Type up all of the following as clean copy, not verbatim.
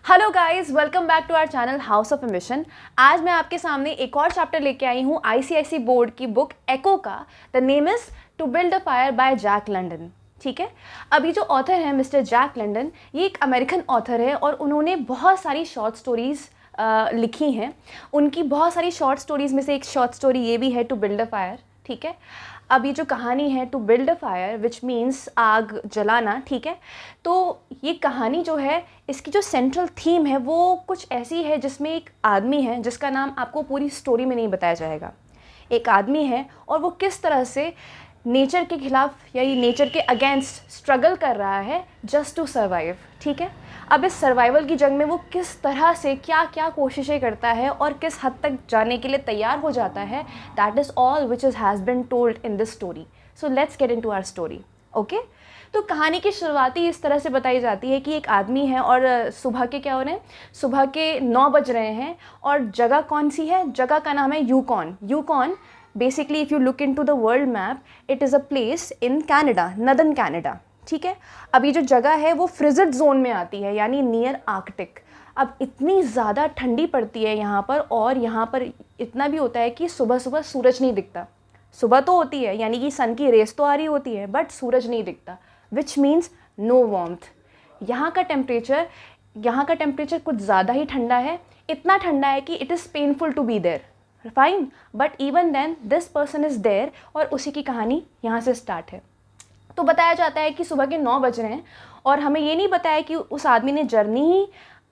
Hello guys, welcome back to our channel house of ambition. आज मैं आपके सामने एक और चैप्टर लेके आई हूँ आईसीआईसी बोर्ड की बुक एको का। The name is to build a fire by Jack London. ठीक है, अभी जो ऑथर है मिस्टर जैक लंडन, ये एक अमेरिकन ऑथर है और उन्होंने बहुत सारी शॉर्ट स्टोरीज़ लिखी हैं। उनकी बहुत सारी शॉर्ट स्टोरीज़ में से एक शॉर्ट स्टोरी ये भी है टू बिल्ड अ फायर। ठीक है, अब ये जो कहानी है to build a fire which means आग जलाना। ठीक है, तो ये कहानी जो है, इसकी जो सेंट्रल थीम है वो कुछ ऐसी है जिसमें एक आदमी है जिसका नाम आपको पूरी स्टोरी में नहीं बताया जाएगा। एक आदमी है और वो किस तरह से नेचर के खिलाफ या ये नेचर के अगेंस्ट स्ट्रगल कर रहा है जस्ट टू सर्वाइव। ठीक है, अब इस सर्वाइवल की जंग में वो किस तरह से क्या क्या कोशिशें करता है और किस हद तक जाने के लिए तैयार हो जाता है, that is all which is has been told in this story. So let's get into our story. Okay, तो कहानी की शुरुआती इस तरह से बताई जाती है कि एक आदमी है और सुबह के क्या हो रहे हैं, सुबह के 9 बज रहे हैं और जगह कौन सी है, जगह का नाम है Yukon. Yukon basically if you look into the world map, it is a place in Canada, northern Canada. ठीक है, अब ये जो जगह है वो फ्रिजिड जोन में आती है, यानी नियर आर्कटिक। अब इतनी ज़्यादा ठंडी पड़ती है यहाँ पर, और यहाँ पर इतना भी होता है कि सुबह सुबह सूरज नहीं दिखता। सुबह तो होती है, यानी कि सन की रेस तो आ रही होती है, बट सूरज नहीं दिखता, विच मीन्स नो वार्मथ। यहाँ का टेम्परेचर कुछ ज़्यादा ही ठंडा है, इतना ठंडा है कि it is painful to be there. Fine, but even then this person is there, और उसी की कहानी यहाँ से स्टार्ट है। तो बताया जाता है कि सुबह के 9 बज रहे हैं और हमें ये नहीं बताया कि उस आदमी ने जर्नी ही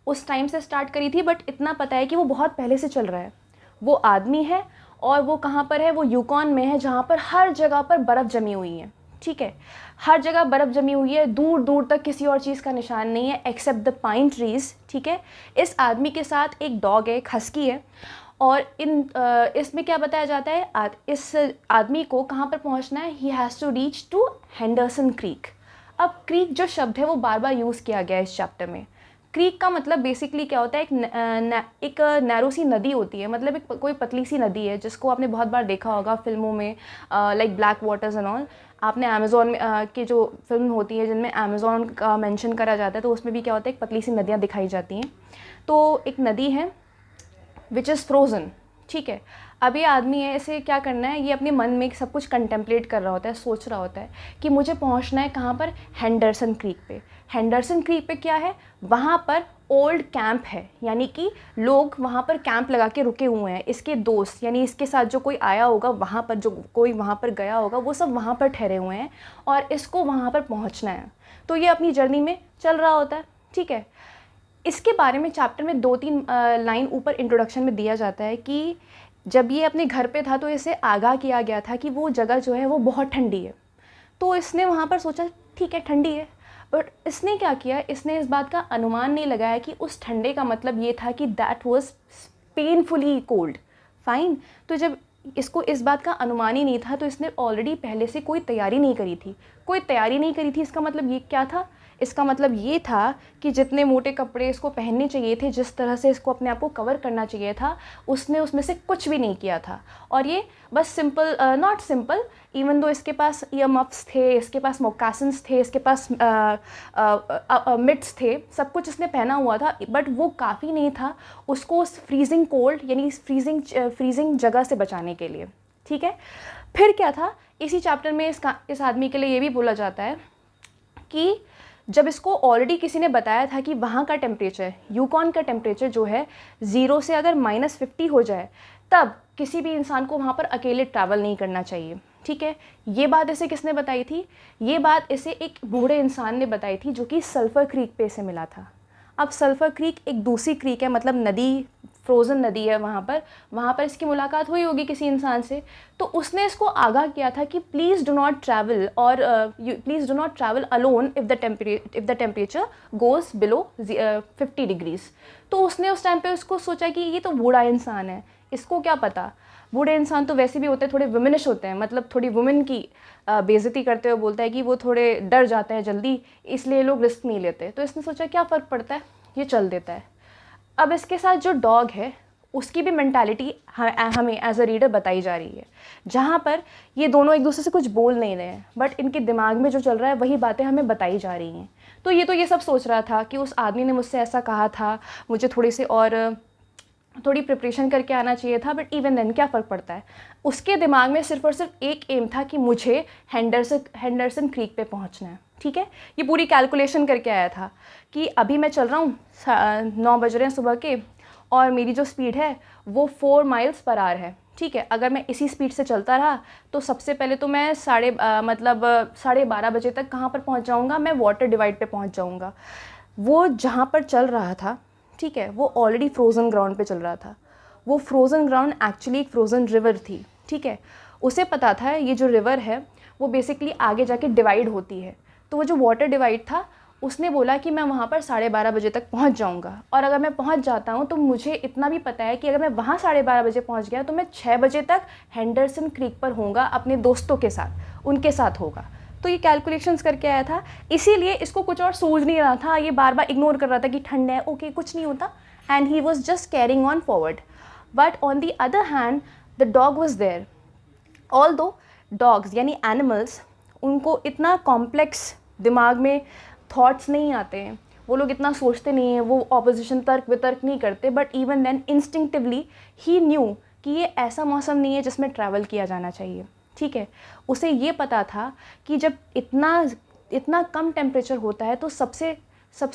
उस टाइम से स्टार्ट करी थी, बट इतना पता है कि वो बहुत पहले से चल रहा है। वो आदमी है और वो कहाँ पर है, वो यूकॉन में है, जहाँ पर हर जगह पर बर्फ़ जमी हुई है। ठीक है, हर जगह बर्फ़ जमी हुई है, दूर दूर तक किसी और चीज़ का निशान नहीं है एक्सेप्ट द पाइन ट्रीज़। ठीक है, इस आदमी के साथ एक डॉग है, एक हस्की है, और इसमें क्या बताया जाता है, इस आदमी को कहाँ पर पहुँचना है, he has to reach to Henderson Creek. अब क्रीक जो शब्द है वो बार बार यूज़ किया गया है इस चैप्टर में। क्रीक का मतलब बेसिकली क्या होता है, एक नैरो सी नदी होती है, मतलब एक कोई पतली सी नदी है जिसको आपने बहुत बार देखा होगा फिल्मों में, like black waters and all. आपने अमेज़ॉन की जो फिल्म होती है जिनमें अमेज़ॉन का मेंशन करा जाता है, तो उसमें भी क्या होता है, एक पतली सी नदियाँ दिखाई जाती हैं। तो एक नदी है विच इज़ फ्रोज़न। ठीक है, अब ये आदमी है, इसे क्या करना है, ये अपने मन में सब कुछ कंटेम्पलेट कर रहा होता है, सोच रहा होता है कि मुझे पहुंचना है कहाँ पर, हेंडरसन क्रीक पे। हेंडरसन क्रीक पे क्या है, वहाँ पर ओल्ड कैंप है, यानी कि लोग वहाँ पर कैंप लगा के रुके हुए हैं। इसके दोस्त, यानी इसके साथ जो कोई आया होगा वहाँ पर, जो कोई वहाँ पर गया होगा, वो सब वहाँ पर ठहरे हुए हैं और इसको वहाँ पर पहुँचना है। तो ये अपनी जर्नी में चल रहा होता है। ठीक है, इसके बारे में चैप्टर में 2-3 लाइन ऊपर इंट्रोडक्शन में दिया जाता है कि जब ये अपने घर पे था तो इसे आगाह किया गया था कि वो जगह जो है वो बहुत ठंडी है। तो इसने वहाँ पर सोचा ठीक है ठंडी है, बट इसने क्या किया, इसने इस बात का अनुमान नहीं लगाया कि उस ठंडे का मतलब ये था कि that was painfully cold. Fine, तो जब इसको इस बात का अनुमान ही नहीं था तो इसने ऑलरेडी पहले से कोई तैयारी नहीं करी थी। कोई तैयारी नहीं करी थी, इसका मतलब ये क्या था, इसका मतलब ये था कि जितने मोटे कपड़े इसको पहनने चाहिए थे, जिस तरह से इसको अपने आप को कवर करना चाहिए था, उसने उसमें से कुछ भी नहीं किया था। और ये बस simple, not simple, even though इसके पास ईयर मफ्स थे, इसके पास मोकासन्स थे, इसके पास मिट्स थे, सब कुछ इसने पहना हुआ था, बट वो काफ़ी नहीं था उसको उस फ्रीजिंग कोल्ड यानी इस फ्रीजिंग जगह से बचाने के लिए। ठीक है, फिर क्या था, इसी चैप्टर में इस आदमी के लिए ये भी बोला जाता है कि जब इसको ऑलरेडी किसी ने बताया था कि वहाँ का टेम्परेचर, यूकॉन का टेम्परेचर जो है 0 से अगर -50 हो जाए, तब किसी भी इंसान को वहाँ पर अकेले ट्रैवल नहीं करना चाहिए। ठीक है, ये बात इसे किसने बताई थी, ये बात इसे एक बूढ़े इंसान ने बताई थी जो कि सल्फ़र क्रीक पे इसे मिला था। अब सल्फ़र क्रीक एक दूसरी क्रीक है, मतलब नदी, फ्रोज़न नदी है, वहाँ पर इसकी मुलाकात हुई होगी किसी इंसान से, तो उसने इसको आगाह किया था कि प्लीज़ डू नॉट ट्रैवल, और please do not travel alone if the temperature goes below 50 degrees. तो उसने उस टाइम पे उसको सोचा कि ये तो बूढ़ा इंसान है, इसको क्या पता, बूढ़े इंसान तो वैसे भी होते हैं थोड़े वुमेनिश होते हैं, मतलब थोड़ी वुमेन की बेइज्जती करते हुए बोलता है कि वो थोड़े डर जाते हैं जल्दी, इसलिए लोग रिस्क नहीं लेते। तो इसने सोचा क्या फ़र्क पड़ता है, ये चल देता है। अब इसके साथ जो डॉग है उसकी भी मेंटालिटी हमें एज अ रीडर बताई जा रही है, जहाँ पर ये दोनों एक दूसरे से कुछ बोल नहीं रहे हैं, बट इनके दिमाग में जो चल रहा है वही बातें हमें बताई जा रही हैं। तो ये सब सोच रहा था कि उस आदमी ने मुझसे ऐसा कहा था, मुझे थोड़ी प्रिपरेशन करके आना चाहिए था, बट इवन देन क्या फ़र्क पड़ता है। उसके दिमाग में सिर्फ और सिर्फ एक एम था कि मुझे हेंडरसन क्रीक पे पहुंचना है, ठीक है। ये पूरी कैलकुलेशन करके आया था कि अभी मैं चल रहा हूँ, 9 बज रहे हैं सुबह के, और मेरी जो स्पीड है वो 4 माइल्स पर आवर है, ठीक है। अगर मैं इसी स्पीड से चलता रहा तो सबसे पहले तो मैं 12:30 बजे तक कहाँ पर पहुँच जाऊँगा, मैं वाटर डिवाइड पे पहुँच जाऊँगा। वो जहाँ पर चल रहा था, ठीक है, वो ऑलरेडी फ्रोज़न ग्राउंड पे चल रहा था। वो फ्रोज़न ग्राउंड एक्चुअली एक फ्रोज़न रिवर थी, ठीक है। उसे पता था ये जो रिवर है वो बेसिकली आगे जाके डिवाइड होती है। तो वो जो वाटर डिवाइड था, उसने बोला कि मैं वहाँ पर 12:30 बजे तक पहुँच जाऊँगा, और अगर मैं पहुँच जाता हूँ तो मुझे इतना भी पता है कि अगर मैं वहाँ 12:30 बजे पहुँच गया तो मैं 6 बजे तक हेंडरसन क्रीक पर होऊंगा अपने दोस्तों के साथ, उनके साथ होगा। तो ये कैलकुलेशंस करके आया था, इसीलिए इसको कुछ और सूझ नहीं रहा था। ये बार बार इग्नोर कर रहा था कि ठंड है, ओके कुछ नहीं होता, and he was just carrying on forward. But on the other hand the dog was there. Although dogs यानी एनिमल्स, उनको इतना कॉम्प्लेक्स दिमाग में थॉट्स नहीं आते हैं, वो लोग इतना सोचते नहीं हैं, वो ऑपोजिशन तर्क वितर्क नहीं करते, but even then instinctively he knew कि ये ऐसा मौसम नहीं है जिसमें ट्रैवल किया जाना चाहिए, ठीक है। उसे ये पता था कि जब इतना कम टेम्परेचर होता है तो सबसे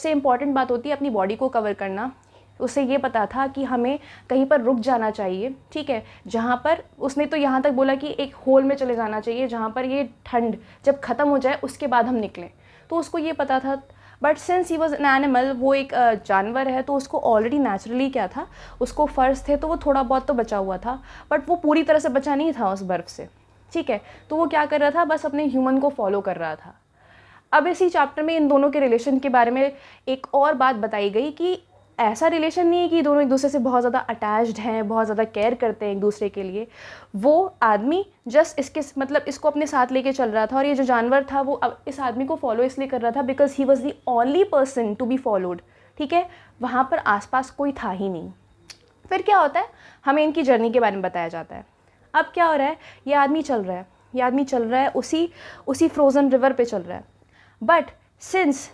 इम्पॉर्टेंट बात होती है अपनी बॉडी को कवर करना। उसे ये पता था कि हमें कहीं पर रुक जाना चाहिए, ठीक है, जहाँ पर उसने तो यहाँ तक बोला कि एक होल में चले जाना चाहिए जहाँ पर ये ठंड जब ख़त्म हो जाए उसके बाद हम निकलें। तो उसको ये पता था, but since he was an animal, वो एक जानवर है, तो उसको ऑलरेडी नेचुरली क्या था, उसको फर्स थे, तो वो थोड़ा बहुत तो बचा हुआ था, बट वो पूरी तरह से बचा नहीं था उस बर्फ़ से, ठीक है। तो वो क्या कर रहा था, बस अपने ह्यूमन को फॉलो कर रहा था। अब इसी चैप्टर में इन दोनों के रिलेशन के बारे में एक और बात बताई गई कि ऐसा रिलेशन नहीं है कि दोनों एक दूसरे से बहुत ज़्यादा अटैच्ड हैं, बहुत ज़्यादा केयर करते हैं एक दूसरे के लिए। वो आदमी जस्ट इसको अपने साथ लेके चल रहा था, और ये जो जानवर था वो इस आदमी को फॉलो इसलिए कर रहा था because he was the only person to be followed, ठीक है। वहाँ पर आसपास कोई था ही नहीं। फिर क्या होता है, हमें इनकी जर्नी के बारे में बताया जाता है। अब क्या हो रहा है, ये आदमी चल रहा है उसी फ्रोज़न रिवर पे चल रहा है, बट सिंस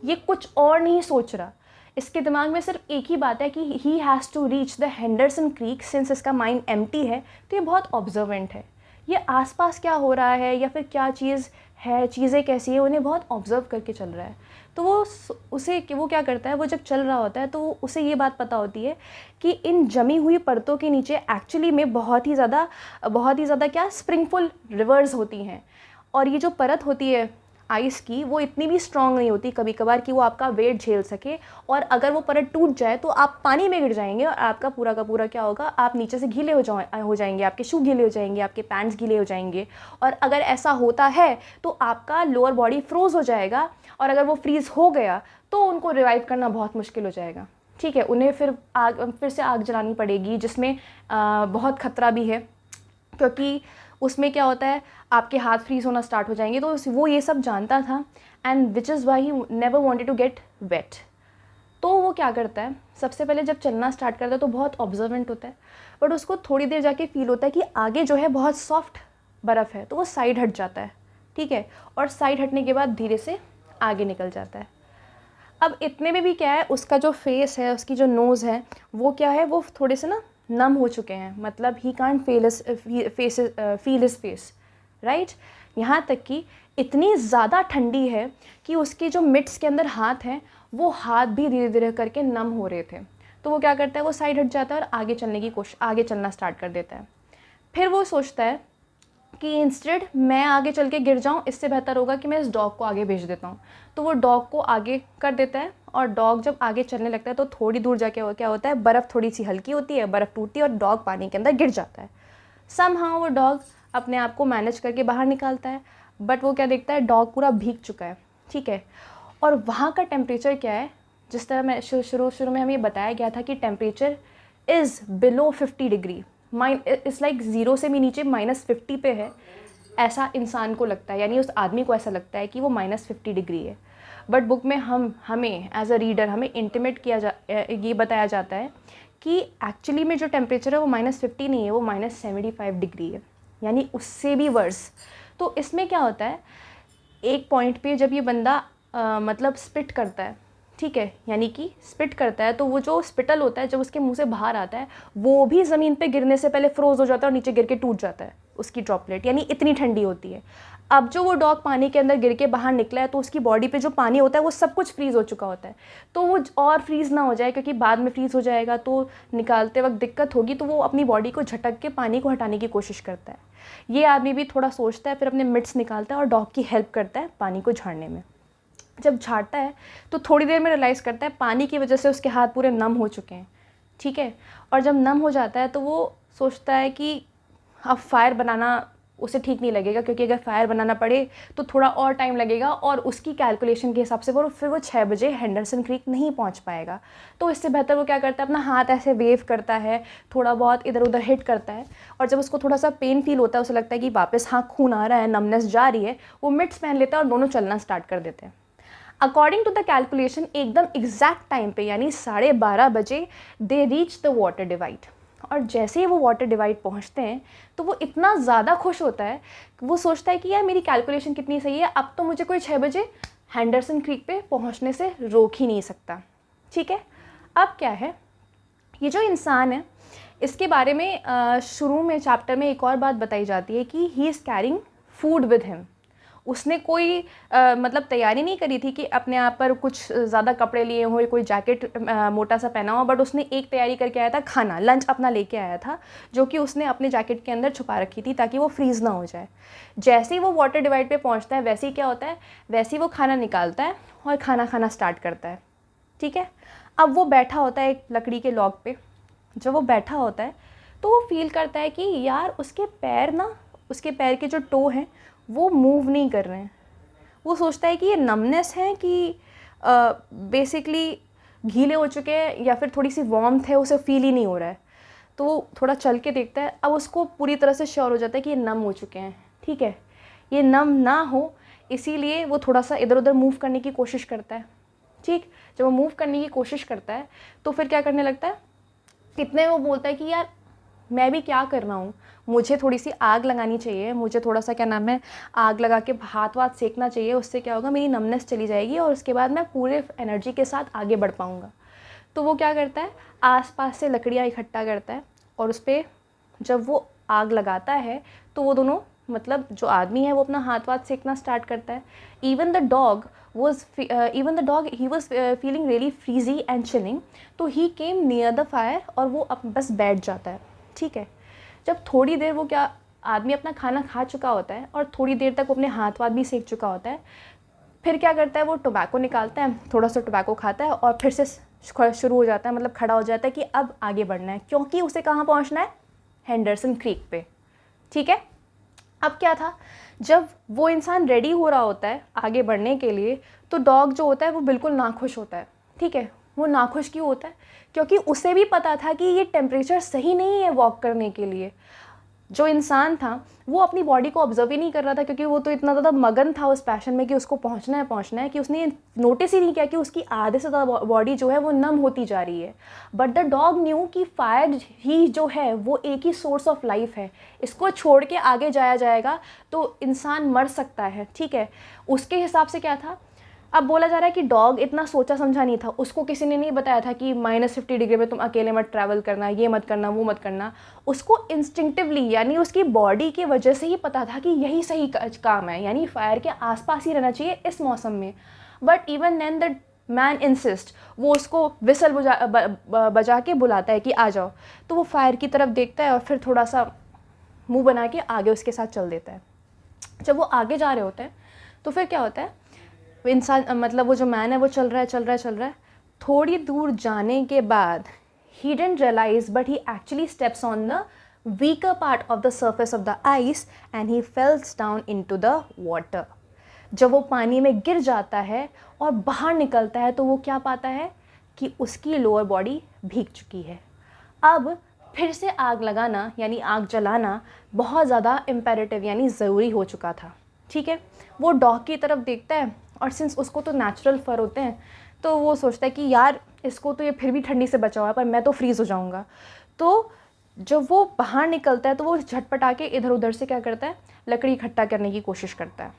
ये कुछ और नहीं सोच रहा, इसके दिमाग में सिर्फ एक ही बात है कि he has to reach the Henderson Creek. Since इसका माइंड एम्प्टी है तो ये बहुत ऑब्जर्वेंट है, ये आसपास क्या हो रहा है या फिर क्या चीज़ है, चीज़ें कैसी है, उन्हें बहुत ऑब्जर्व करके चल रहा है। तो वो क्या करता है, वो जब चल रहा होता है तो उसे ये बात पता होती है कि इन जमी हुई परतों के नीचे एक्चुअली में बहुत ही ज़्यादा क्या स्प्रिंगफुल रिवर्स होती हैं। और ये जो परत होती है आइस की, वो इतनी भी स्ट्रांग नहीं होती कभी कभार कि वो आपका वेट झेल सके, और अगर वो परत टूट जाए तो आप पानी में गिर जाएंगे और आपका पूरा का पूरा क्या होगा, आप नीचे से गीले हो जाएंगे, आपके शू गीले हो जाएंगे, आपके पैंट्स गीले हो जाएंगे। और अगर ऐसा होता है तो आपका लोअर बॉडी फ्रोज़ हो जाएगा, और अगर वो फ्रीज़ हो गया तो उनको रिवाइव करना बहुत मुश्किल हो जाएगा, ठीक है। उन्हें फिर से आग जलानी पड़ेगी, जिसमें बहुत ख़तरा भी है, क्योंकि उसमें क्या होता है, आपके हाथ फ्रीज़ होना स्टार्ट हो जाएंगे। तो वो ये सब जानता था, and which is why he never wanted to get wet. तो वो क्या करता है, सबसे पहले जब चलना स्टार्ट करता है तो बहुत ऑब्जर्वेंट होता है, बट उसको थोड़ी देर जाके फील होता है कि आगे जो है बहुत सॉफ्ट बर्फ़ है, तो वो साइड हट जाता है, ठीक है। और साइड हटने के बाद धीरे से आगे निकल जाता है। अब इतने में भी क्या है, उसका जो फेस है, उसकी जो नोज़ है, वो क्या है, वो थोड़े से ना नम हो चुके हैं, मतलब he can't feel his face, right. यहाँ तक कि इतनी ज़्यादा ठंडी है कि उसके जो मिड्स के अंदर हाथ हैं, वो हाथ भी धीरे धीरे करके नम हो रहे थे। तो वो क्या करता है, वो साइड हट जाता है और आगे चलना स्टार्ट कर देता है। फिर वो सोचता है कि इंस्टेड मैं आगे चल के गिर जाऊँ, इससे बेहतर होगा कि मैं इस डॉग को आगे भेज देता हूँ। तो वो डॉग को आगे कर देता है, और डॉग जब आगे चलने लगता है तो थोड़ी दूर जाके क्या होता है, बर्फ़ थोड़ी सी हल्की होती है, बर्फ़ टूटती है और डॉग पानी के अंदर गिर जाता है। समहाउ वो डॉग अपने आप को मैनेज करके बाहर निकालता है, बट वो क्या देखता है, डॉग पूरा भीग चुका है, ठीक है। और वहाँ का टेम्परेचर क्या है, जिस तरह मैं शुरू में हमें बताया गया था कि temperature is below 50 degree, it's like 0 से भी नीचे -50 पे है, ऐसा इंसान को लगता है, यानी उस आदमी को ऐसा लगता है कि वो -50 डिग्री है। बट बुक में हमें एज अ रीडर हमें इंटीमेट ये बताया जाता है कि एक्चुअली में जो टेम्परेचर है वो -50 नहीं है, वो -75 डिग्री है, यानी उससे भी वर्स। तो इसमें क्या होता है, एक पॉइंट पे जब ये बंदा मतलब स्पिट करता है, ठीक है, यानी कि स्पिट करता है, तो वो जो स्पिटल होता है जब उसके मुंह से बाहर आता है वो भी ज़मीन पे गिरने से पहले फ्रोज़ हो जाता है और नीचे गिर के टूट जाता है उसकी ड्रॉपलेट, यानी इतनी ठंडी होती है। अब जो वो डॉग पानी के अंदर गिर के बाहर निकला है तो उसकी बॉडी पे जो पानी होता है वो सब कुछ फ्रीज़ हो चुका होता है, तो वो और फ्रीज़ ना हो जाए, क्योंकि बाद में फ्रीज़ हो जाएगा तो निकालते वक्त दिक्कत होगी, तो वो अपनी बॉडी को झटक के पानी को हटाने की कोशिश करता है। ये आदमी भी थोड़ा सोचता है, फिर अपने मिट्स निकालता है और डॉग की हेल्प करता है पानी को झाड़ने में। जब झाड़ता है तो थोड़ी देर में रियलाइज़ करता है पानी की वजह से उसके हाथ पूरे नम हो चुके हैं, ठीक है। और जब नम हो जाता है तो वो सोचता है कि अब फायर बनाना उसे ठीक नहीं लगेगा, क्योंकि अगर फायर बनाना पड़े तो थोड़ा और टाइम लगेगा और उसकी कैलकुलेशन के हिसाब से फिर वो 6 बजे हेंडरसन क्रीक नहीं पहुंच पाएगा। तो इससे बेहतर वो क्या करता है, अपना हाथ ऐसे वेव करता है, थोड़ा बहुत इधर उधर हिट करता है, और जब उसको थोड़ा सा पेन फील होता है, उसे लगता है कि वापस हाँ खून आ रहा है, नमनेस जा रही है, वो मिट्स पहन लेता है और दोनों चलना स्टार्ट कर देते हैं। अकॉर्डिंग टू द कैलकुलेशन एकदम एग्जैक्ट टाइम पे यानी 12:30 बजे they reach the water divide. और जैसे ही वो वाटर डिवाइड पहुंचते हैं तो वो इतना ज़्यादा खुश होता है, वो सोचता है कि यार मेरी कैलकुलेशन कितनी सही है, अब तो मुझे कोई 6 बजे हेंडरसन क्रीक पे पहुंचने से रोक ही नहीं सकता, ठीक है। अब क्या है, ये जो इंसान है इसके बारे में शुरू में चैप्टर में एक और बात बताई जाती है कि he is carrying food with him. उसने कोई मतलब तैयारी नहीं करी थी कि अपने आप पर कुछ ज़्यादा कपड़े लिए हो, कोई जैकेट मोटा सा पहना हो, बट उसने एक तैयारी करके आया था, खाना, लंच अपना लेके आया था, जो कि उसने अपने जैकेट के अंदर छुपा रखी थी ताकि वो फ्रीज़ ना हो जाए। जैसे ही वो वाटर डिवाइड पे पहुंचता है वैसे ही क्या होता है, वैसे ही वो खाना निकालता है और खाना खाना स्टार्ट करता है, ठीक है। अब वो बैठा होता है एक लकड़ी के लॉग पे। जब वो बैठा होता है तो वो फील करता है कि यार उसके पैर के जो टो हैं वो मूव नहीं कर रहे हैं। वो सोचता है कि ये नमनेस है कि बेसिकली गीले हो चुके हैं या फिर थोड़ी सी वार्मथ है, उसे फील ही नहीं हो रहा है। तो वो थोड़ा चल के देखता है, अब उसको पूरी तरह से श्योर हो जाता है कि ये नम हो चुके हैं, ठीक है। ये नम ना हो इसीलिए वो थोड़ा सा इधर उधर मूव करने की कोशिश करता है, ठीक। जब वो मूव करने की कोशिश करता है तो फिर क्या करने लगता है, इतने वो बोलता है कि यार मैं भी क्या कर रहा हूँ, मुझे थोड़ी सी आग लगानी चाहिए, मुझे थोड़ा सा क्या नाम है आग लगा के हाथ वाथ सेकना चाहिए, उससे क्या होगा मेरी नमनेस चली जाएगी और उसके बाद मैं पूरे एनर्जी के साथ आगे बढ़ पाऊँगा। तो वो क्या करता है, आसपास से लकड़ियाँ इकट्ठा करता है और उस पर जब वो आग लगाता है तो वो दोनों मतलब जो आदमी है वो अपना हाथ वाथ सेकना स्टार्ट करता है। Even the dog he was feeling really frizzy and chilling, तो ही केम नियर द फायर और वो बस बैठ जाता है, ठीक है। जब थोड़ी देर वो क्या आदमी अपना खाना खा चुका होता है और थोड़ी देर तक वो अपने हाथ वाथ भी सेक चुका होता है, फिर क्या करता है वो टोबैको निकालता है, थोड़ा सा टोबैको खाता है और फिर से शुरू हो जाता है, मतलब खड़ा हो जाता है कि अब आगे बढ़ना है, क्योंकि उसे कहाँ पहुँचना है, हेंडरसन क्रीक पे, ठीक है। अब क्या था, जब वो इंसान रेडी हो रहा होता है आगे बढ़ने के लिए तो डॉग जो होता है वो बिल्कुल नाखुश होता है, ठीक है। वो नाखुश क्यों होता है, क्योंकि उसे भी पता था कि ये टेम्परेचर सही नहीं है वॉक करने के लिए। जो इंसान था वो अपनी बॉडी को ऑब्जर्व ही नहीं कर रहा था, क्योंकि वो तो इतना ज़्यादा मगन था उस पैशन में कि उसको पहुंचना है कि उसने नोटिस ही नहीं किया कि उसकी आधे से ज़्यादा बॉडी जो है वो नम होती जा रही है। बट द डॉग न्यू कि फायर ही जो है वो एक ही सोर्स ऑफ लाइफ है, इसको छोड़ के आगे जाया जाएगा तो इंसान मर सकता है, ठीक है। उसके हिसाब से क्या था, अब बोला जा रहा है कि डॉग इतना सोचा समझा नहीं था, उसको किसी ने नहीं बताया था कि -50 डिग्री में तुम अकेले मत ट्रैवल करना, ये मत करना, वो मत करना। उसको इंस्टिंक्टिवली यानी उसकी बॉडी की वजह से ही पता था कि यही सही काम है, यानी फायर के आसपास ही रहना चाहिए इस मौसम में। But even then the man insist, वो उसको विसल बजा के बुलाता है कि आ जाओ, तो वो फायर की तरफ देखता है और फिर थोड़ा सा मुँह बना के आगे उसके साथ चल देता है। जब वो आगे जा रहे होते हैं तो फिर क्या होता है, इंसान मतलब वो जो मैन है वो चल रहा है, थोड़ी दूर जाने के बाद he didn't realise but he actually steps on the weaker part of the surface of the ice and he falls down into the water. जब वो पानी में गिर जाता है और बाहर निकलता है तो वो क्या पाता है कि उसकी लोअर बॉडी भीग चुकी है। अब फिर से आग लगाना यानी आग जलाना बहुत ज़्यादा इम्पेरेटिव यानी ज़रूरी हो चुका था, ठीक है। वो डॉग की तरफ देखता है और सिंस उसको तो नेचुरल फर होते हैं तो वो सोचता है कि यार इसको तो ये फिर भी ठंडी से बचा हुआ है पर मैं तो फ्रीज़ हो जाऊंगा। तो जब वो बाहर निकलता है तो वो झटपटा के इधर उधर से क्या करता है, लकड़ी इकट्ठा करने की कोशिश करता है।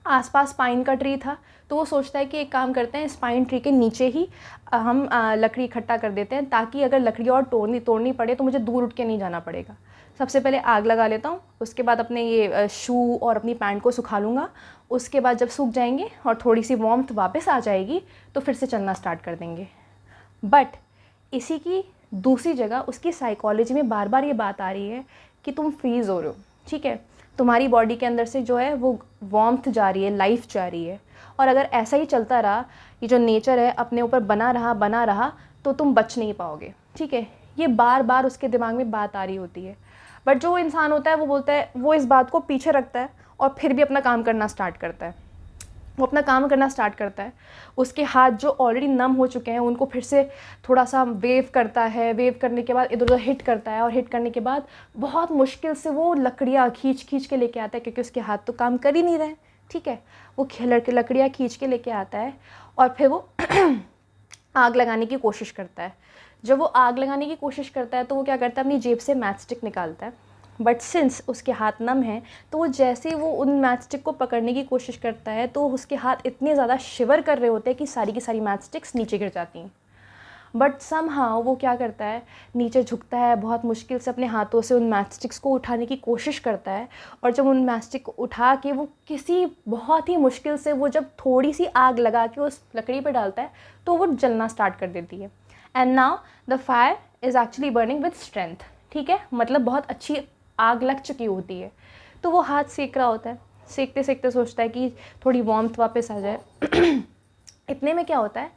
आसपास पाइन का ट्री था, तो वो सोचता है कि एक काम करते हैं, इस पाइन ट्री के नीचे ही हम लकड़ी इकट्ठा कर देते हैं, ताकि अगर लकड़ी और तोड़नी पड़े तो मुझे दूर उठ के नहीं जाना पड़ेगा। सबसे पहले आग लगा लेता हूँ, उसके बाद अपने ये शू और अपनी पैंट को सुखा लूँगा। उसके बाद जब सूख जाएंगे और थोड़ी सी वार्मथ वापस आ जाएगी तो फिर से चलना स्टार्ट कर देंगे। बट इसी की दूसरी जगह उसकी साइकोलॉजी में बार बार ये बात आ रही है कि तुम फ्रीज़ हो रहे हो, ठीक है, तुम्हारी बॉडी के अंदर से जो है वो वार्मथ जा रही है, लाइफ जा रही है, और अगर ऐसा ही चलता रहा, ये जो नेचर है अपने ऊपर बना रहा तो तुम बच नहीं पाओगे, ठीक है। ये बार बार उसके दिमाग में बात आ रही होती है। बट जो इंसान होता है वो बोलता है, वो इस बात को पीछे रखता है और फिर भी अपना काम करना स्टार्ट करता है। वो अपना काम करना स्टार्ट करता है, उसके हाथ जो ऑलरेडी नम हो चुके हैं उनको फिर से थोड़ा सा वेव करता है, वेव करने के बाद इधर उधर हिट करता है, और हिट करने के बाद बहुत मुश्किल से वो लकड़ियाँ खींच के लेके आता है, क्योंकि उसके हाथ तो काम कर ही नहीं रहे, ठीक है। वो लकड़ियाँ खींच के लेके आता है और फिर वो आग लगाने की कोशिश करता है। जब वो आग लगाने की कोशिश करता है तो वो क्या करता है, अपनी जेब से मैच स्टिक निकालता है। बट सिंस उसके हाथ नम हैं, तो वो जैसे वो उन मैच स्टिक को पकड़ने की कोशिश करता है तो उसके हाथ इतने ज़्यादा शिवर कर रहे होते हैं कि सारी की सारी मैच स्टिक्स नीचे गिर जाती हैं। बट समहाउ वो क्या करता है, नीचे झुकता है, बहुत मुश्किल से अपने हाथों से उन मैच स्टिक्स को उठाने की कोशिश करता है, और जब उन मैच स्टिक को उठा के वो किसी बहुत ही मुश्किल से वो जब थोड़ी सी आग लगा के उस लकड़ी पर डालता है तो वो जलना स्टार्ट कर देती है। And now the fire is actually burning with strength, ठीक है, मतलब बहुत अच्छी आग लग चुकी होती है। तो वो हाथ सेक रहा होता है, सेकते सेकते सोचता है कि थोड़ी वार्मथ वापस आ जाए। इतने में क्या होता है,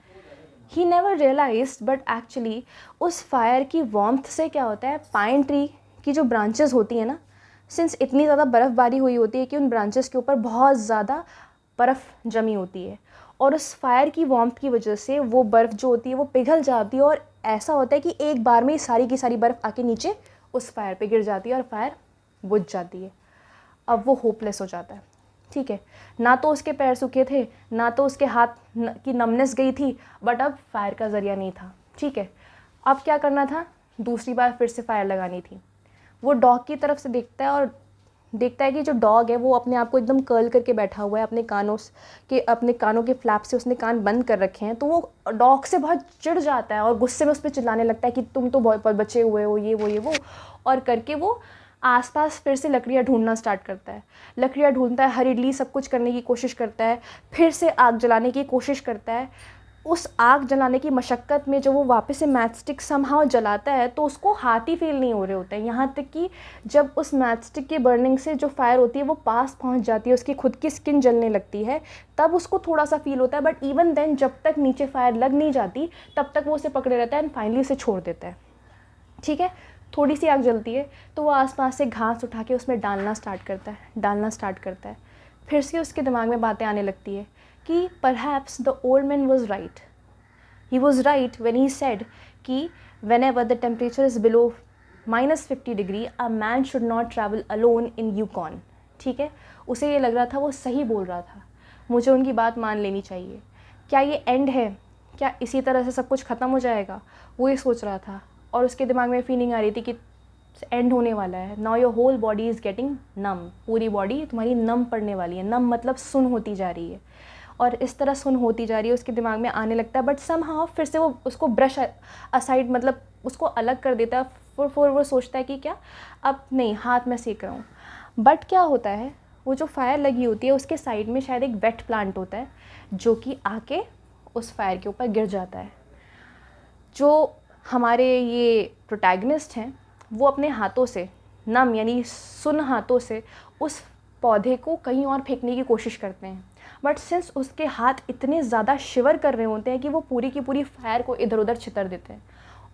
he never realised but actually उस फायर की वार्मथ से क्या होता है, पाइन ट्री की जो ब्रांचेस होती हैं ना, सिंस इतनी ज़्यादा बर्फ़बारी हुई होती है कि उन ब्रांचेस के ऊपर बहुत ज़्यादा बर्फ़ जमी होती है, और उस फायर की वार्मथ की वजह से वो बर्फ़ जो होती है वो पिघल जाती है, और ऐसा होता है कि एक बार में ही सारी की सारी बर्फ़ आके नीचे उस फायर पे गिर जाती है और फायर बुझ जाती है। अब वो होपलेस हो जाता है, ठीक है, ना तो उसके पैर सूखे थे, ना तो उसके हाथ की नमनेस गई थी, बट अब फायर का ज़रिया नहीं था, ठीक है। अब क्या करना था, दूसरी बार फिर से फायर लगानी थी। वो डॉग की तरफ से देखता है और देखता है कि जो डॉग है वो अपने आप को एकदम कर्ल करके बैठा हुआ है, अपने कानों के फ्लैप से उसने कान बंद कर रखे हैं। तो वो डॉग से बहुत चिढ़ जाता है और गुस्से में उस पर चिल्लाने लगता है कि तुम तो बहुत बचे हुए हो, ये वो, और करके वो आसपास फिर से लकड़ियाँ ढूंढना स्टार्ट करता है। लकड़ियाँ ढूंढता है, हरीडली सब कुछ करने की कोशिश करता है, फिर से आग जलाने की कोशिश करता है। उस आग जलाने की मशक्क़त में जब वो वापस से मैच स्टिक समहाउ जलाता है तो उसको हाथ ही फील नहीं हो रहे होते हैं, यहाँ तक कि जब उस मैच स्टिक के बर्निंग से जो फायर होती है वो पास पहुँच जाती है, उसकी खुद की स्किन जलने लगती है, तब उसको थोड़ा सा फील होता है। बट इवन देन जब तक नीचे फायर लग नहीं जाती तब तक वो उसे पकड़े रहता है एंड फाइनली उसे छोड़ देता है, ठीक है। थोड़ी सी आग जलती है तो वो आसपास से घास उठा के उसमें डालना स्टार्ट करता है। फिर से उसके दिमाग में बातें आने लगती है कि perhaps the old man was right. He was right when he said कि whenever the temperature is below -50 degree, a man should not travel alone in Yukon. ठीक है, उसे ये लग रहा था वो सही बोल रहा था, मुझे उनकी बात मान लेनी चाहिए। क्या ये एंड है, क्या इसी तरह से सब कुछ ख़त्म हो जाएगा, वो ये सोच रहा था, और उसके दिमाग में फीलिंग आ रही थी कि एंड होने वाला है। Now your whole body is getting numb, पूरी बॉडी तुम्हारी नम पड़ने वाली है। नम मतलब सुन होती जा रही है, और इस तरह सुन होती जा रही है, उसके दिमाग में आने लगता है। बट समहाउ फिर से वो उसको ब्रश असाइड, मतलब उसको अलग कर देता है। फिर वो सोचता है कि क्या अब नहीं, हाथ में सेक रहा हूँ। बट क्या होता है, वो जो फायर लगी होती है उसके साइड में शायद एक वेट प्लांट होता है जो कि आके उस फायर के ऊपर गिर जाता है। जो हमारे ये प्रोटैगनिस्ट हैं वो अपने हाथों से, नम यानी सुन हाथों से, उस पौधे को कहीं और फेंकने की कोशिश करते हैं। बट सिंस उसके हाथ इतने ज़्यादा शिवर कर रहे होते हैं कि वो पूरी की पूरी फायर को इधर उधर छितर देते हैं,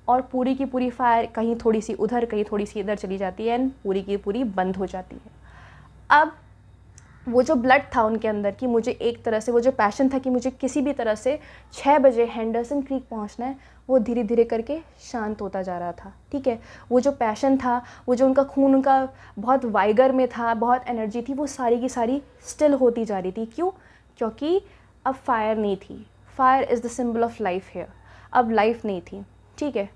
और पूरी की पूरी फायर कहीं थोड़ी सी उधर कहीं थोड़ी सी इधर चली जाती है एंड पूरी की पूरी बंद हो जाती है। अब वो जो ब्लड था उनके अंदर कि मुझे एक तरह से, वो जो पैशन था कि मुझे किसी भी तरह से 6 बजे हेंडरसन क्रीक पहुंचना है, वो धीरे धीरे करके शांत होता जा रहा था, ठीक है। वो जो पैशन था, वो जो उनका खून, उनका बहुत वाइगर में था, बहुत एनर्जी थी, वो सारी की सारी स्टिल होती जा रही थी। क्यों? क्योंकि अब फायर नहीं थी। Fire is the symbol of life hair. अब लाइफ नहीं थी, ठीक है।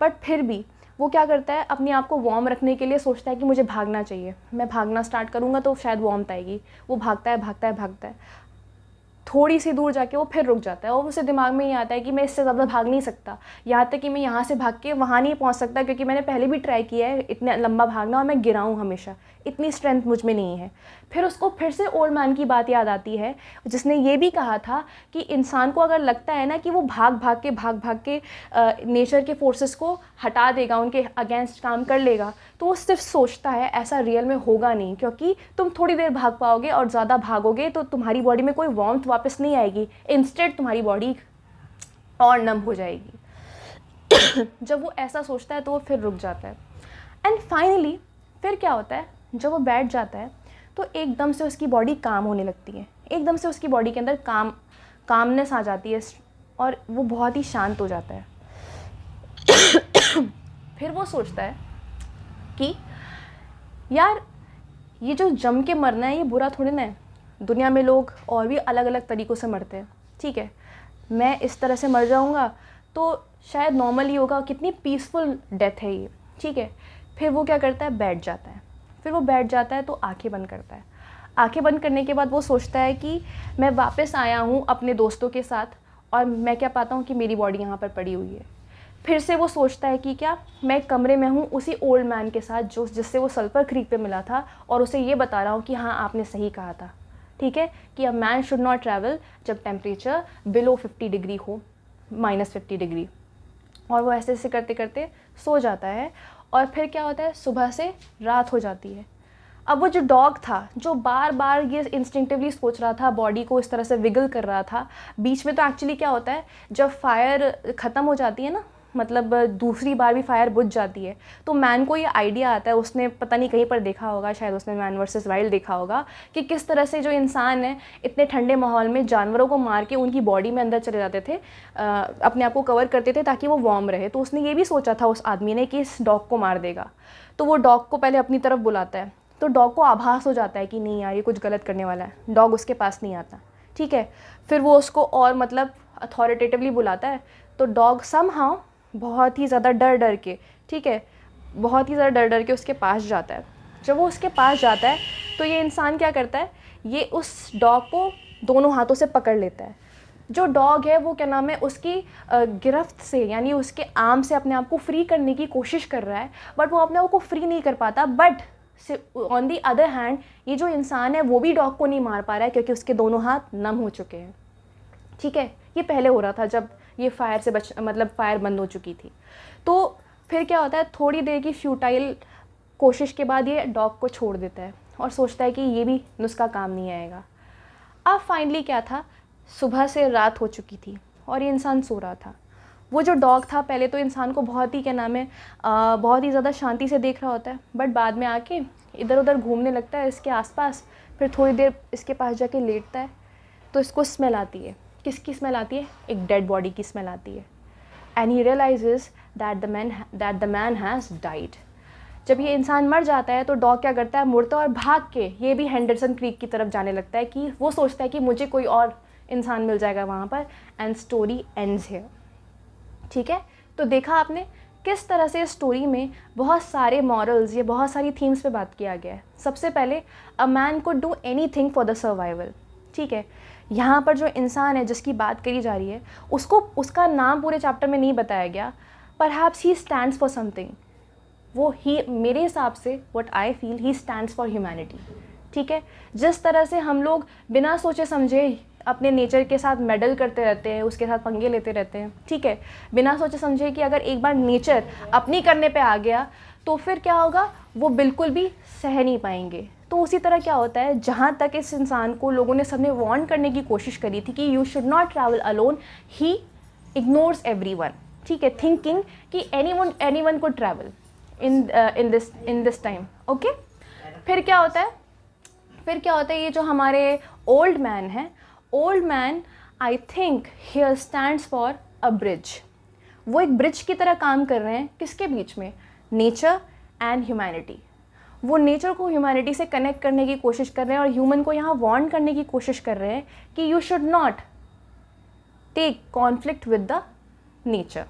बट फिर भी वो क्या करता है, अपने आप को वार्म रखने के लिए सोचता है कि मुझे भागना चाहिए, मैं भागना स्टार्ट करूँगा तो शायद वार्मथ आएगी। वो भागता है भागता है भागता है, थोड़ी सी दूर जाके वो फिर रुक जाता है और उसे दिमाग में ये आता है कि मैं इससे ज़्यादा भाग नहीं सकता, यहाँ तक कि मैं यहाँ से भाग के वहाँ नहीं पहुँच सकता, क्योंकि मैंने पहले भी ट्राई किया है इतना लंबा भागना और मैं गिरा हूँ हमेशा, इतनी स्ट्रेंथ मुझ में नहीं है। फिर उसको फिर से ओल्ड मैन की बात याद आती है, जिसने ये भी कहा था कि इंसान को अगर लगता है ना कि वो भाग भाग के नेचर के फोर्सेस को हटा देगा, उनके अगेंस्ट काम कर लेगा, तो वो सिर्फ सोचता है, ऐसा रियल में होगा नहीं। क्योंकि तुम थोड़ी देर भाग पाओगे और ज़्यादा भागोगे तो तुम्हारी बॉडी में कोई वार्मथ वापस नहीं आएगी, इंस्टेड तुम्हारी बॉडी और नम हो जाएगी। जब वो ऐसा सोचता है तो वो फिर रुक जाता है। एंड फाइनली फिर क्या होता है, जब वो बैठ जाता है तो एकदम से उसकी बॉडी काम होने लगती है, एकदम से उसकी बॉडी के अंदर कामनेस आ जाती है और वो बहुत ही शांत हो जाता है। फिर वो सोचता है कि यार ये जो जम के मरना है ये बुरा थोड़ी ना है, दुनिया में लोग और भी अलग अलग तरीक़ों से मरते हैं, ठीक है, मैं इस तरह से मर जाऊंगा तो शायद नॉर्मल ही होगा, कितनी पीसफुल डेथ है ये, ठीक है। फिर वो क्या करता है, बैठ जाता है। फिर वो बैठ जाता है तो आंखें बंद करता है। आंखें बंद करने के बाद वो सोचता है कि मैं वापस आया हूँ अपने दोस्तों के साथ और मैं क्या पाता हूँ कि मेरी बॉडी यहाँ पर पड़ी हुई है। फिर से वो सोचता है कि क्या मैं कमरे में हूँ उसी ओल्ड मैन के साथ जो जिससे वो सल्फर क्रीक पे मिला था, और उसे ये बता रहा हूँ कि हाँ आपने सही कहा था, ठीक है, कि a man should not travel जब टेम्परेचर बिलो 50 डिग्री हो, -50 डिग्री। और वो ऐसे ऐसे करते करते सो जाता है। और फिर क्या होता है, सुबह से रात हो जाती है। अब वो जो डॉग था जो बार बार ये इंस्टिंक्टिवली सोच रहा था, बॉडी को इस तरह से विगल कर रहा था, बीच में तो एक्चुअली क्या होता है, जब फायर ख़त्म हो जाती है ना, मतलब दूसरी बार भी फायर बुझ जाती है, तो मैन को ये आइडिया आता है, उसने पता नहीं कहीं पर देखा होगा, शायद उसने मैन वर्सेस वाइल्ड देखा होगा, कि किस तरह से जो इंसान है इतने ठंडे माहौल में जानवरों को मार के उनकी बॉडी में अंदर चले जाते थे, अपने आप को कवर करते थे ताकि वो वार्म रहे। तो उसने ये भी सोचा था उस आदमी ने कि इस डॉग को मार देगा। तो वो डॉग को पहले अपनी तरफ बुलाता है, तो डॉग को आभास हो जाता है कि नहीं यार ये कुछ गलत करने वाला है, डॉग उसके पास नहीं आता, ठीक है। फिर वो उसको और मतलब अथॉरिटेटिवली बुलाता है, तो डॉग समहाउ बहुत ही ज़्यादा डर के, ठीक है, बहुत ही ज़्यादा डर के उसके पास जाता है। जब वो उसके पास जाता है तो ये इंसान क्या करता है, ये उस डॉग को दोनों हाथों से पकड़ लेता है। जो डॉग है वो क्या नाम है, उसकी गिरफ्त से यानी उसके आर्म से अपने आप को फ्री करने की कोशिश कर रहा है, बट वो अपने आप को फ्री नहीं कर पाता। But on the other hand ये जो इंसान है वो भी डॉग को नहीं मार पा रहा है, क्योंकि उसके दोनों हाथ नम हो चुके हैं, ठीक है। ये पहले हो रहा था जब ये फायर से मतलब फायर बंद हो चुकी थी। तो फिर क्या होता है, थोड़ी देर की फ्यूटाइल कोशिश के बाद ये डॉग को छोड़ देता है और सोचता है कि ये भी नुस्खा काम नहीं आएगा। अब फाइनली क्या था, सुबह से रात हो चुकी थी और ये इंसान सो रहा था। वो जो डॉग था पहले तो इंसान को बहुत ही क्या नाम है बहुत ही ज़्यादा शांति से देख रहा होता है, बट बाद में आके इधर उधर घूमने लगता है इसके आसपास। फिर थोड़ी देर इसके पास जाके लेटता है तो इसको स्मेल आती है। किसकी स्मेल आती है, एक डेड बॉडी की स्मेल आती है। And he realises that the man has died. जब ये इंसान मर जाता है तो डॉग क्या करता है, मुड़ता और भाग के ये भी हेंडरसन क्रीक की तरफ जाने लगता है, कि वो सोचता है कि मुझे कोई और इंसान मिल जाएगा वहाँ पर। एंड स्टोरी एंड्स हियर, ठीक है। तो देखा आपने किस तरह से स्टोरी में बहुत सारे मॉरल्स, ये बहुत सारी थीम्स पे बात किया गया है। सबसे पहले a man could do anything for the survival, ठीक है। यहाँ पर जो इंसान है जिसकी बात करी जा रही है उसको उसका नाम पूरे चैप्टर में नहीं बताया गया, perhaps he stands for something. वो ही मेरे हिसाब से what I feel he stands for humanity, ठीक है। जिस तरह से हम लोग बिना सोचे समझे अपने नेचर के साथ मेडल करते रहते हैं, उसके साथ पंगे लेते रहते हैं, ठीक है, बिना सोचे समझे कि अगर एक बार नेचर अपनी करने पे आ गया तो फिर क्या होगा, वो बिल्कुल भी सह नहीं पाएंगे। तो उसी तरह क्या होता है, जहाँ तक इस इंसान को लोगों ने सबने वार्न करने की कोशिश करी थी कि you should not travel alone, he ignores everyone, ठीक है, थिंकिंग कि anyone could travel in this time, okay. फिर क्या होता है, ये जो हमारे ओल्ड मैन है, old man I think here stands for a bridge. वो एक ब्रिज की तरह काम कर रहे हैं, किसके बीच में, नेचर एंड ह्यूमैनिटी। वो नेचर को ह्यूमैनिटी से कनेक्ट करने की कोशिश कर रहे हैं और ह्यूमन को यहाँ वार्न करने की कोशिश कर रहे हैं कि you should not take conflict with the nature,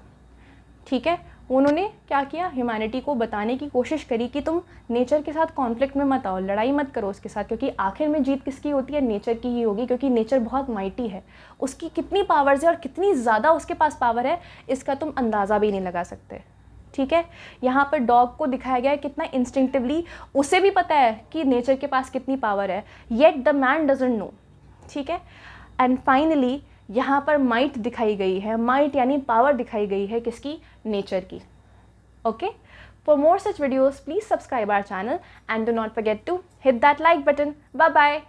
ठीक है। उन्होंने क्या किया, ह्यूमैनिटी को बताने की कोशिश करी कि तुम नेचर के साथ कॉन्फ्लिक्ट में मत आओ, लड़ाई मत करो उसके साथ, क्योंकि आखिर में जीत किसकी होती है, नेचर की ही होगी, क्योंकि नेचर बहुत माइटी है, उसकी कितनी पावर्स है और कितनी ज़्यादा उसके पास पावर है इसका तुम अंदाज़ा भी नहीं लगा सकते। ठीक है, यहाँ पर डॉग को दिखाया गया है कितना इंस्टिंक्टिवली उसे भी पता है कि नेचर के पास कितनी पावर है, yet the man doesn't know. ठीक है, एंड फाइनली यहाँ पर माइट दिखाई गई है, माइट यानी पावर दिखाई गई है किसकी, नेचर की। Okay, for more such videos please subscribe our channel and do not forget to hit that like button. Bye bye.